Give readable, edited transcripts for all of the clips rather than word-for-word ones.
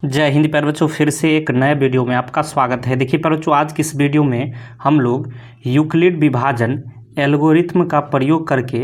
जय हिंद प्यारे बच्चों, फिर से एक नए वीडियो में आपका स्वागत है। देखिए प्यारे बच्चों, आज की इस वीडियो में हम लोग यूक्लिड विभाजन एल्गोरिथ्म का प्रयोग करके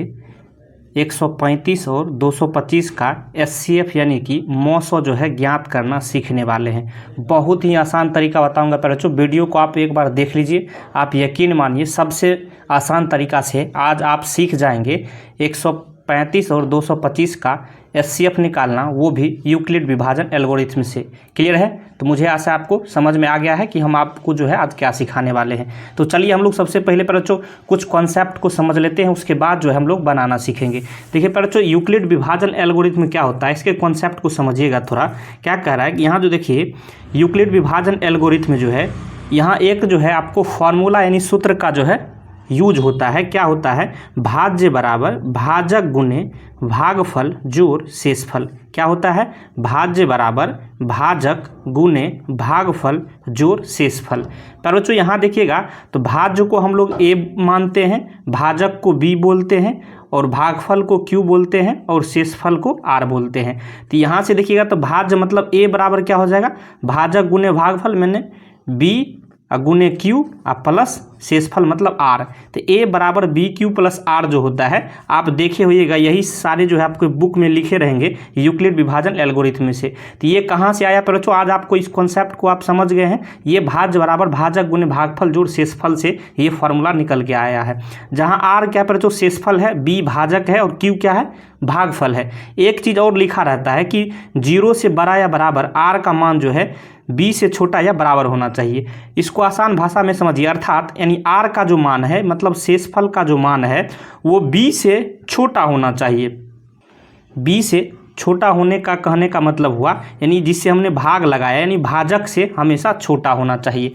135 और 225 का एचसीएफ यानी कि मॉसो जो है ज्ञात करना सीखने वाले हैं। बहुत ही आसान तरीका बताऊंगा प्यारे बच्चों, वीडियो को आप एक बार देख लीजिए। आप यकीन मानिए सबसे आसान तरीका से आज आप सीख जाएंगे 135 और 225 का एचसीएफ निकालना, वो भी यूक्लिड विभाजन एल्गोरिथ्म से। क्लियर है? तो मुझे आशा आपको समझ में आ गया है कि हम आपको जो है आज क्या सिखाने वाले हैं। तो चलिए हम लोग सबसे पहले बच्चों कुछ कॉन्सेप्ट को समझ लेते हैं, उसके बाद जो है हम लोग बनाना सीखेंगे। देखिए बच्चों, यूक्लिड विभाजन एल्गोरिथ्म क्या होता है, इसके कॉन्सेप्ट को समझिएगा थोड़ा। क्या कह रहा है कि यहाँ जो देखिए यूक्लिड विभाजन एल्गोरिथ्म जो है, यहाँ एक जो है आपको फॉर्मूला यानी सूत्र का जो है यूज होता है। क्या होता है? भाज्य बराबर भाजक गुने भागफल जोड़ शेषफल। क्या होता है? भाज्य बराबर भाजक गुने भागफल जोड़ शेषफल। पर बच्चों यहाँ देखिएगा तो भाज्य को हम लोग ए मानते हैं, भाजक को बी बोलते हैं और भागफल को क्यू बोलते हैं और शेषफल को आर बोलते हैं। तो यहाँ से देखिएगा तो भाज्य मतलब ए बराबर क्या हो जाएगा? भाजक गुने भागफल मैंने बी गुने क्यू प्लस शेषफल मतलब आर। तो ए बराबर बी क्यू प्लस आर जो होता है, आप देखे होइएगा यही सारे जो है आपको बुक में लिखे रहेंगे यूक्लिड विभाजन एल्गोरिथम में से। तो ये कहाँ से आया बच्चों? आज आपको इस कॉन्सेप्ट को आप समझ गए हैं। ये भाज्य बराबर भाजक गुने भागफल जोड़ शेषफल से ये फॉर्मूला निकल के आया है। जहाँ आर क्या बच्चों? शेषफल है, बी भाजक है और क्यू क्या है? भागफल है। एक चीज़ और लिखा रहता है कि 0 से बड़ा या बराबर आर का मान जो है बी से छोटा या बराबर होना चाहिए। इसको आसान भाषा में समझिए, अर्थात यानी आर का जो मान है मतलब शेषफल का जो मान है वो बी से छोटा होना चाहिए। बी से छोटा होने का कहने का मतलब हुआ यानी जिससे हमने भाग लगाया यानी भाजक से हमेशा छोटा होना चाहिए।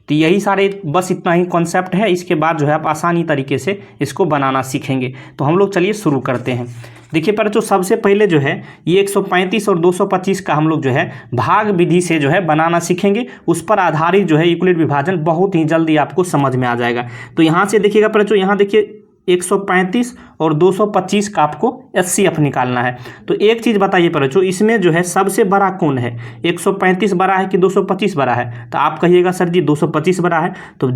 तो यही सारे बस इतना ही कॉन्सेप्ट है। इसके बाद जो है आप आसानी तरीके से इसको बनाना सीखेंगे। तो हम लोग चलिए शुरू करते हैं। देखिए पर जो सबसे पहले जो है ये 135 और 225 का हम लोग जो है भाग विधि से जो है बनाना सीखेंगे। उस पर आधारित जो है यूक्लिड विभाजन बहुत ही जल्दी आपको समझ में आ जाएगा। तो यहाँ से देखिएगा पर जो यहाँ देखिए 135 और 225 का आपको एचसीएफ निकालना है। तो एक चीज़ बताइए पर जो इसमें जो है सबसे बड़ा कौन है? 135 बड़ा है कि 225 बड़ा है? तो आप कहिएगा सर जी 225 बड़ा है। तो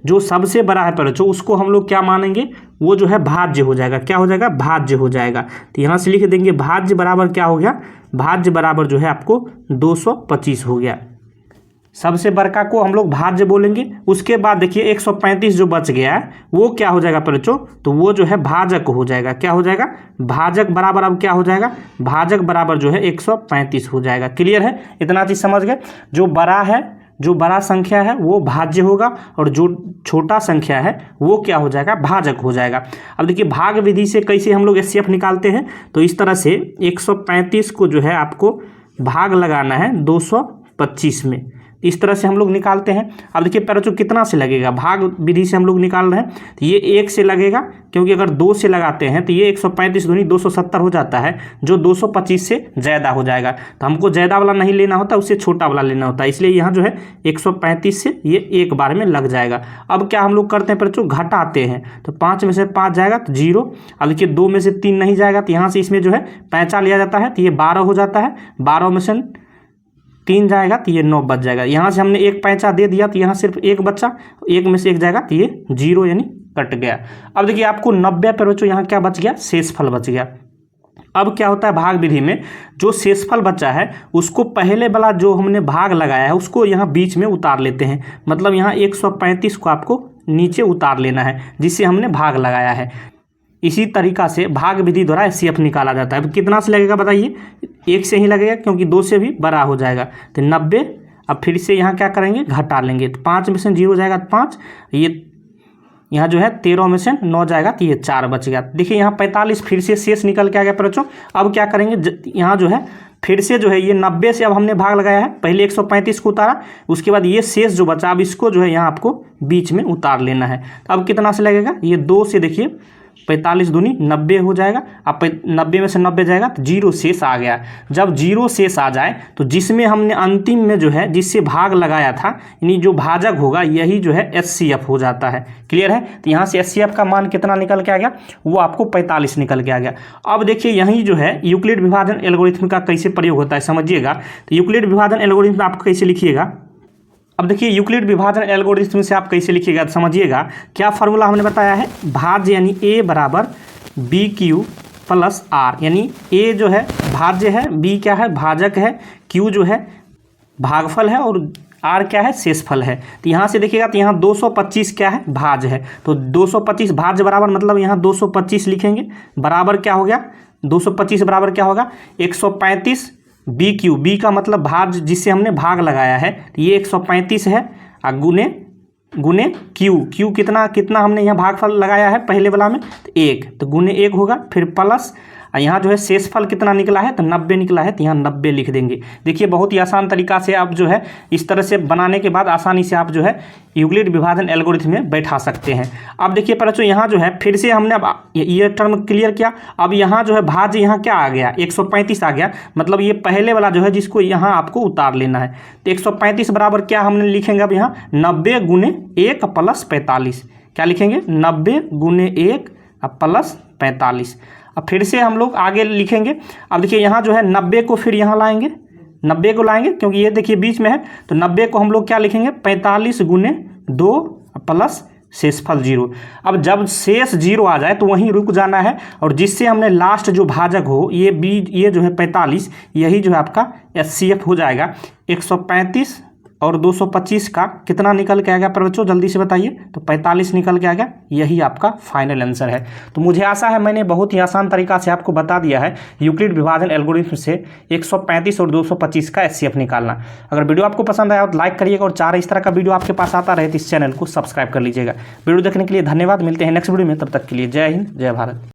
जो सबसे बड़ा है पर जो उसको हम लोग क्या मानेंगे? वो जो है भाज्य हो जाएगा। क्या हो जाएगा? भाज्य हो जाएगा। तो यहाँ से लिख देंगे भाज्य बराबर क्या हो गया? भाज्य बराबर जो है आपको 225 हो गया। सबसे बड़का को हम लोग भाज्य बोलेंगे। उसके बाद देखिए 135 जो बच गया है वो क्या हो जाएगा बच्चों? तो वो जो है भाजक हो जाएगा। क्या हो जाएगा? भाजक बराबर अब क्या हो जाएगा? भाजक बराबर जो है 135 हो जाएगा। क्लियर है? इतना चीज समझ गए। जो बड़ा संख्या है वो भाज्य होगा और जो छोटा संख्या है वो क्या हो जाएगा? भाजक हो जाएगा। अब देखिए भाग विधि से कैसे हम लोग एचसीएफ निकालते हैं। तो इस तरह से 135 को जो है आपको भाग लगाना है 225 में। इस तरह से हम लोग निकालते हैं। अब देखिए बच्चों कितना से लगेगा? भाग विधि से हम लोग निकाल रहे हैं तो ये 1 से लगेगा, क्योंकि अगर 2 से लगाते हैं तो ये 135 दूनी 270 हो जाता है, जो 225 से ज़्यादा हो जाएगा। तो हमको ज़्यादा वाला नहीं लेना होता, उससे छोटा वाला लेना होता है। इसलिए यहाँ जो है 135 से ये एक बार में लग जाएगा। अब क्या हम लोग करते हैं बच्चों? घटाते हैं। तो 5 में से 5 जाएगा तो 0। अब देखिए 2 में से 3 नहीं जाएगा तो यहाँ से इसमें जो है 5 लिया जाता है तो ये 12 हो जाता है। 12 में से 3 जाएगा तो ये 9 बच जाएगा। यहाँ से हमने एक 5 दे दिया तो यहाँ सिर्फ 1 बचा, 1 में से 1 जाएगा तो ये 0 यानी कट गया। अब देखिए आपको 90 पर बच्चों यहाँ क्या बच गया? शेषफल बच गया। अब क्या होता है भाग विधि में, जो शेषफल बचा है उसको पहले वाला जो हमने भाग लगाया है उसको यहाँ बीच में उतार लेते हैं। मतलब यहाँ 135 को आपको नीचे उतार लेना है जिससे हमने भाग लगाया है। इसी तरीका से भाग विधि द्वारा एचसीएफ निकाला जाता है। कितना से लगेगा बताइए? 1 से ही लगेगा, क्योंकि 2 से भी बड़ा हो जाएगा। तो 90। अब फिर से यहाँ क्या करेंगे? घटा लेंगे। तो 5 में से 0 जाएगा तो 5, ये यहाँ जो है 13 में से 9 जाएगा तो ये 4 बच गया। देखिए यहाँ 45 फिर से शेष निकल के आ गया बच्चों। अब क्या करेंगे? यहाँ जो है फिर से जो है ये 90 से अब हमने भाग लगाया है, पहले 135 को उतारा, उसके बाद ये शेष जो बचा अब इसको जो है यहाँ आपको बीच में उतार लेना है। तो अब कितना से लगेगा? ये 2 से देखिए 45 दूनी 90 हो जाएगा। अब 90 में से 90 जाएगा तो 0 शेष आ गया। जब 0 शेष आ जाए तो जिसमें हमने अंतिम में जो है जिससे भाग लगाया था, यानी जो भाजक होगा यही जो है HCF हो जाता है। क्लियर है? तो यहाँ से HCF का मान कितना निकल के आ गया, वो आपको 45 निकल के आ गया। अब देखिए यही जो है यूक्लिड विभाजन एल्गोरिथम का कैसे प्रयोग होता है समझिएगा। तो यूक्लिड विभाजन एल्गोरिथम आप कैसे लिखिएगा, अब देखिए यूक्लिड विभाजन एल्गोरिथम से आप कैसे लिखिएगा समझिएगा। क्या फार्मूला हमने बताया है, भाज्य यानी A बराबर BQ प्लस R, यानी A जो है भाज्य है, B क्या है भाजक है, Q जो है भागफल है और R क्या है शेषफल है। तो यहाँ से देखिएगा तो यहाँ 225 क्या है भाज्य है, तो 225 भाज्य बराबर मतलब यहाँ 225 लिखेंगे, बराबर क्या हो गया 225 बराबर क्या होगा 135 BQ, B का मतलब भाज्य जिससे हमने भाग लगाया है, तो ये 135 है और गुने Q कितना कितना हमने यहाँ भागफल लगाया है पहले वाला में तो 1, तो गुने 1 होगा, फिर प्लस यहाँ जो है शेषफल कितना निकला है तो 90 निकला है, तो यहाँ 90 लिख देंगे। देखिए बहुत ही आसान तरीका से आप जो है इस तरह से बनाने के बाद आसानी से आप जो है यूक्लिड विभाजन एल्गोरिथम में बैठा सकते हैं। अब देखिए बच्चों यहाँ जो है फिर से हमने अब ये टर्म क्लियर किया। अब यहाँ जो है भाज्य यहाँ क्या आ गया 135 आ गया, मतलब ये पहले वाला जो है जिसको यहाँ आपको उतार लेना है। तो 135 बराबर क्या हमने लिखेंगे अब यहाँ 90 गुने 1 प्लस 45, क्या लिखेंगे 90 गुने 1 प्लस 45। अब फिर से हम लोग आगे लिखेंगे। अब देखिए यहाँ जो है 90 को फिर यहाँ लाएंगे, 90 को लाएंगे क्योंकि ये देखिए बीच में है, तो 90 को हम लोग क्या लिखेंगे 45 गुने 2 प्लस शेषफल 0। अब जब शेष 0 आ जाए तो वहीं रुक जाना है, और जिससे हमने लास्ट जो भाजक हो ये जो है 45, यही जो है आपका HCF हो जाएगा। 135 और 225 का कितना निकल के आ गया पर बच्चों जल्दी से बताइए, तो 45 निकल के आ गया, यही आपका फाइनल आंसर है। तो मुझे आशा है मैंने बहुत ही आसान तरीका से आपको बता दिया है यूक्लिड विभाजन एल्गोरिथम से 135 और 225 का HCF निकालना। अगर वीडियो आपको पसंद आया तो लाइक करिएगा, और चाह इस तरह का वीडियो आपके पास आता रहे तो इस चैनल को सब्सक्राइब कर लीजिएगा। वीडियो देखने के लिए धन्यवाद, मिलते हैं नेक्स्ट वीडियो में, तब तक के लिए जय हिंद जय भारत।